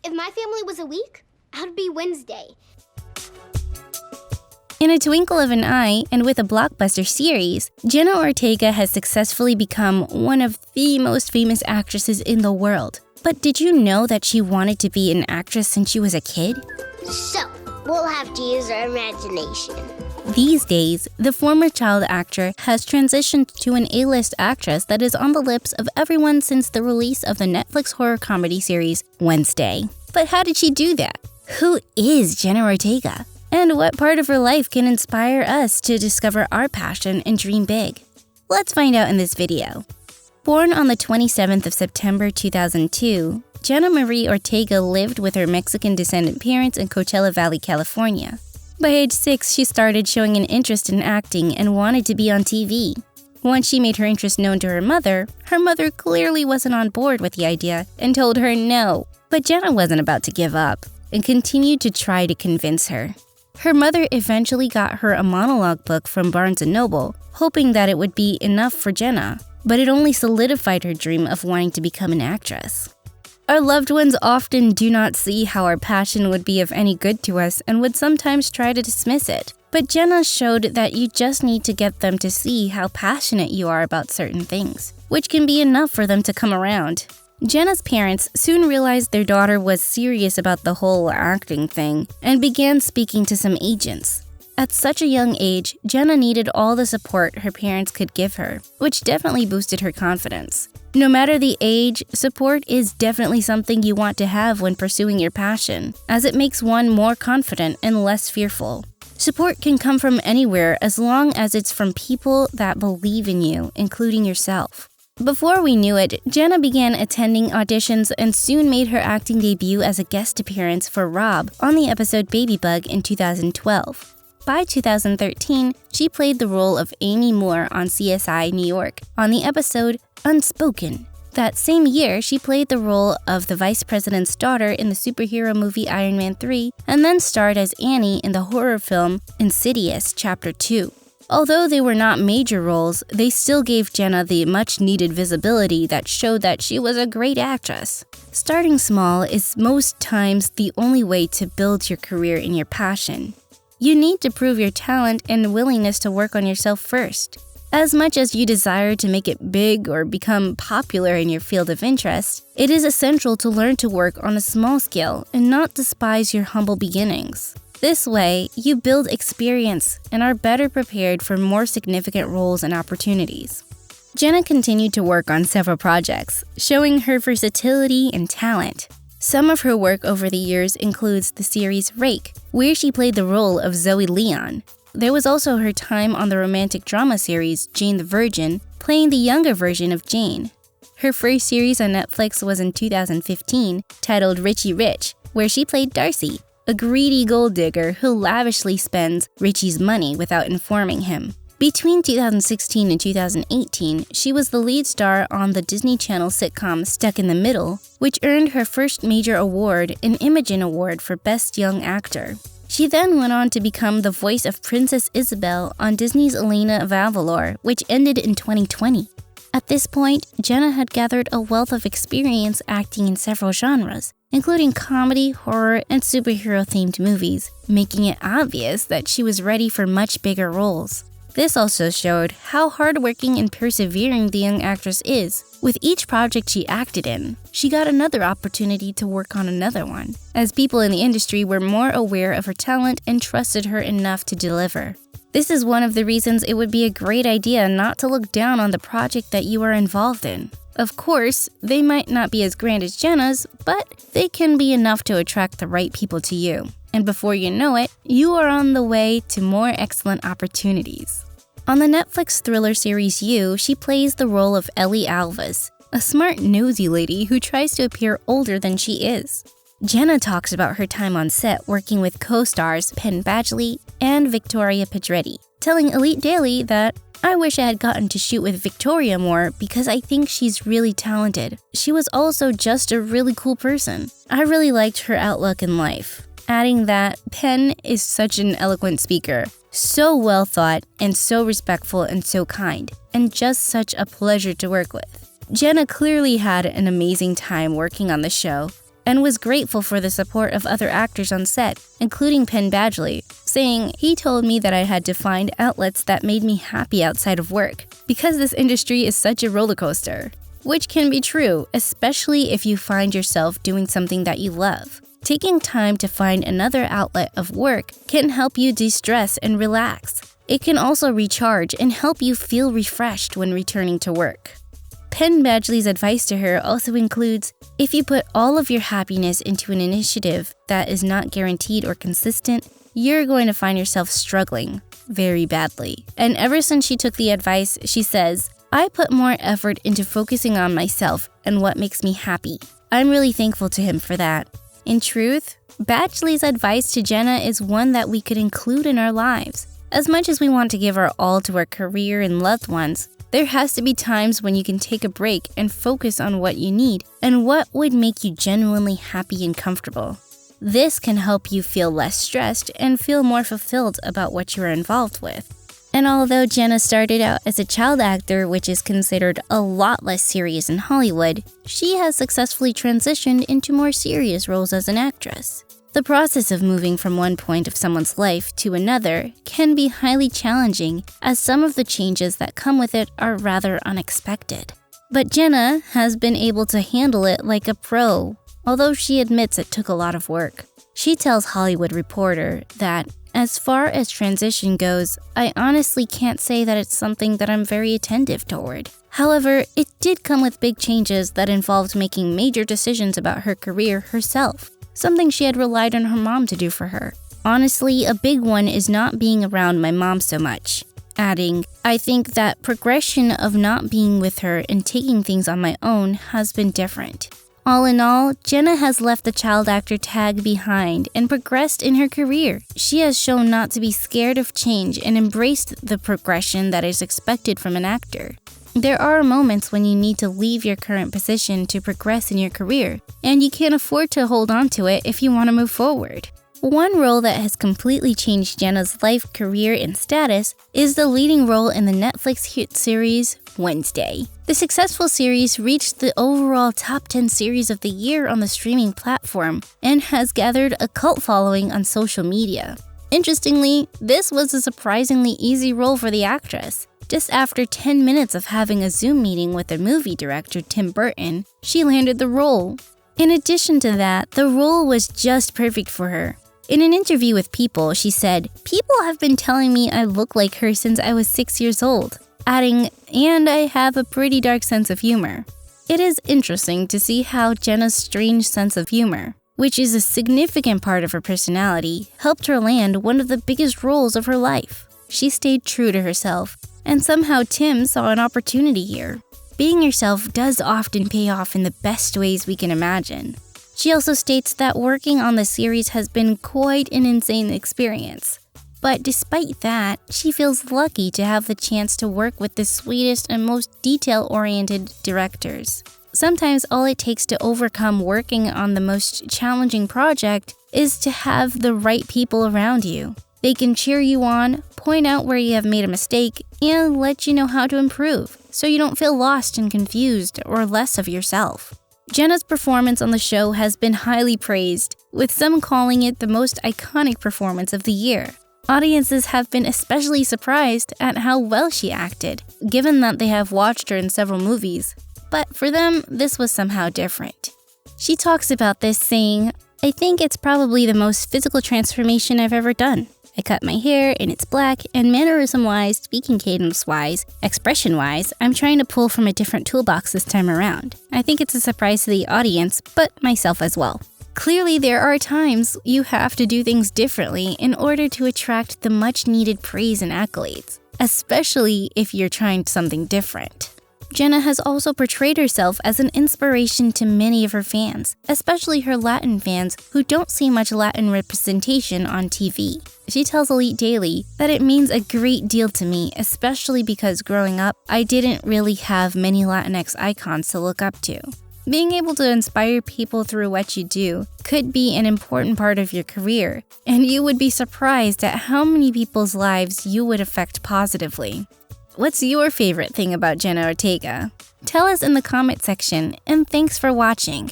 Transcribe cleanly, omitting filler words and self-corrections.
If my family was a week, I'd be Wednesday. In a twinkle of an eye, and with a blockbuster series, Jenna Ortega has successfully become one of the most famous actresses in the world. But did you know that she wanted to be an actress since she was a kid? So, we'll have to use our imagination. These days, the former child actor has transitioned to an A-list actress that is on the lips of everyone since the release of the Netflix horror comedy series Wednesday. But how did she do that? Who is Jenna Ortega? And what part of her life can inspire us to discover our passion and dream big? Let's find out in this video. Born on the 27th of September 2002, Jenna Marie Ortega lived with her Mexican descendant parents in Coachella Valley, California. By age 6, she started showing an interest in acting and wanted to be on TV. Once she made her interest known to her mother clearly wasn't on board with the idea and told her no. But Jenna wasn't about to give up and continued to try to convince her. Her mother eventually got her a monologue book from Barnes & Noble, hoping that it would be enough for Jenna, but it only solidified her dream of wanting to become an actress. Our loved ones often do not see how our passion would be of any good to us and would sometimes try to dismiss it. But Jenna showed that you just need to get them to see how passionate you are about certain things, which can be enough for them to come around. Jenna's parents soon realized their daughter was serious about the whole acting thing and began speaking to some agents. At such a young age, Jenna needed all the support her parents could give her, which definitely boosted her confidence. No matter the age, support is definitely something you want to have when pursuing your passion, as it makes one more confident and less fearful. Support can come from anywhere as long as it's from people that believe in you, including yourself. Before we knew it, Jenna began attending auditions and soon made her acting debut as a guest appearance for Rob on the episode Baby Bug in 2012. By 2013, she played the role of Amy Moore on CSI New York on the episode Unspoken. That same year, she played the role of the vice president's daughter in the superhero movie Iron Man 3 and then starred as Annie in the horror film Insidious Chapter 2. Although they were not major roles, they still gave Jenna the much-needed visibility that showed that she was a great actress. Starting small is most times the only way to build your career in your passion. You need to prove your talent and willingness to work on yourself first. As much as you desire to make it big or become popular in your field of interest, it is essential to learn to work on a small scale and not despise your humble beginnings. This way, you build experience and are better prepared for more significant roles and opportunities. Jenna continued to work on several projects, showing her versatility and talent. Some of her work over the years includes the series Rake, where she played the role of Zoe Leon. There was also her time on the romantic drama series Jane the Virgin, playing the younger version of Jane. Her first series on Netflix was in 2015, titled Richie Rich, where she played Darcy, a greedy gold digger who lavishly spends Richie's money without informing him. Between 2016 and 2018, she was the lead star on the Disney Channel sitcom Stuck in the Middle, which earned her first major award, an Imagen Award for Best Young Actor. She then went on to become the voice of Princess Isabel on Disney's Elena of Avalor, which ended in 2020. At this point, Jenna had gathered a wealth of experience acting in several genres, including comedy, horror, and superhero-themed movies, making it obvious that she was ready for much bigger roles. This also showed how hardworking and persevering the young actress is. With each project she acted in, she got another opportunity to work on another one, as people in the industry were more aware of her talent and trusted her enough to deliver. This is one of the reasons it would be a great idea not to look down on the project that you are involved in. Of course, they might not be as grand as Jenna's, but they can be enough to attract the right people to you. And before you know it, you are on the way to more excellent opportunities. On the Netflix thriller series You, she plays the role of Ellie Alves, a smart, nosy lady who tries to appear older than she is. Jenna talks about her time on set working with co-stars Penn Badgley and Victoria Pedretti, telling Elite Daily that, "I wish I had gotten to shoot with Victoria more because I think she's really talented. She was also just a really cool person. I really liked her outlook in life." Adding that Penn is such an eloquent speaker, so well thought and so respectful and so kind, and just such a pleasure to work with. Jenna clearly had an amazing time working on the show. and was grateful for the support of other actors on set, including Penn Badgley, saying, "He told me that I had to find outlets that made me happy outside of work, because this industry is such a roller coaster." Which can be true, especially if you find yourself doing something that you love. Taking time to find another outlet of work can help you de-stress and relax. It can also recharge and help you feel refreshed when returning to work. Penn Badgley's advice to her also includes, if you put all of your happiness into an initiative that is not guaranteed or consistent, you're going to find yourself struggling very badly. And ever since she took the advice, she says, "I put more effort into focusing on myself and what makes me happy." I'm really thankful to him for that. In truth, Badgley's advice to Jenna is one that we could include in our lives. As much as we want to give our all to our career and loved ones, there has to be times when you can take a break and focus on what you need and what would make you genuinely happy and comfortable. This can help you feel less stressed and feel more fulfilled about what you are involved with. And although Jenna started out as a child actor, which is considered a lot less serious in Hollywood, she has successfully transitioned into more serious roles as an actress. The process of moving from one point of someone's life to another can be highly challenging, as some of the changes that come with it are rather unexpected. But Jenna has been able to handle it like a pro, although she admits it took a lot of work. She tells Hollywood Reporter that, "As far as transition goes, I honestly can't say that it's something that I'm very attentive toward. However, it did come with big changes that involved making major decisions about her career herself, something she had relied on her mom to do for her. Honestly, a big one is not being around my mom so much," adding, "I think that progression of not being with her and taking things on my own has been different." All in all, Jenna has left the child actor tag behind and progressed in her career. She has shown not to be scared of change and embraced the progression that is expected from an actor. There are moments when you need to leave your current position to progress in your career, and you can't afford to hold on to it if you want to move forward. One role that has completely changed Jenna's life, career, and status is the leading role in the Netflix hit series Wednesday. The successful series reached the overall top 10 series of the year on the streaming platform and has gathered a cult following on social media. Interestingly, this was a surprisingly easy role for the actress. Just after 10 minutes of having a Zoom meeting with the movie director Tim Burton, she landed the role. In addition to that, the role was just perfect for her. In an interview with People, she said, "People have been telling me I look like her since I was 6 years old," adding, "and I have a pretty dark sense of humor." It is interesting to see how Jenna's strange sense of humor, which is a significant part of her personality, helped her land one of the biggest roles of her life. She stayed true to herself, and somehow Tim saw an opportunity here. Being yourself does often pay off in the best ways we can imagine. She also states that working on the series has been quite an insane experience. But despite that, she feels lucky to have the chance to work with the sweetest and most detail-oriented directors. Sometimes all it takes to overcome working on the most challenging project is to have the right people around you. They can cheer you on, point out where you have made a mistake, and let you know how to improve, so you don't feel lost and confused or less of yourself. Jenna's performance on the show has been highly praised, with some calling it the most iconic performance of the year. Audiences have been especially surprised at how well she acted, given that they have watched her in several movies. But for them, this was somehow different. She talks about this saying, "I think it's probably the most physical transformation I've ever done. I cut my hair and it's black, and mannerism-wise, speaking cadence-wise, expression-wise, I'm trying to pull from a different toolbox this time around. I think it's a surprise to the audience, but myself as well." Clearly, there are times you have to do things differently in order to attract the much-needed praise and accolades, especially if you're trying something different. Jenna has also portrayed herself as an inspiration to many of her fans, especially her Latin fans who don't see much Latin representation on TV. She tells Elite Daily that it means a great deal to me, especially because growing up, I didn't really have many Latinx icons to look up to. Being able to inspire people through what you do could be an important part of your career, and you would be surprised at how many people's lives you would affect positively. What's your favorite thing about Jenna Ortega? Tell us in the comment section, and thanks for watching.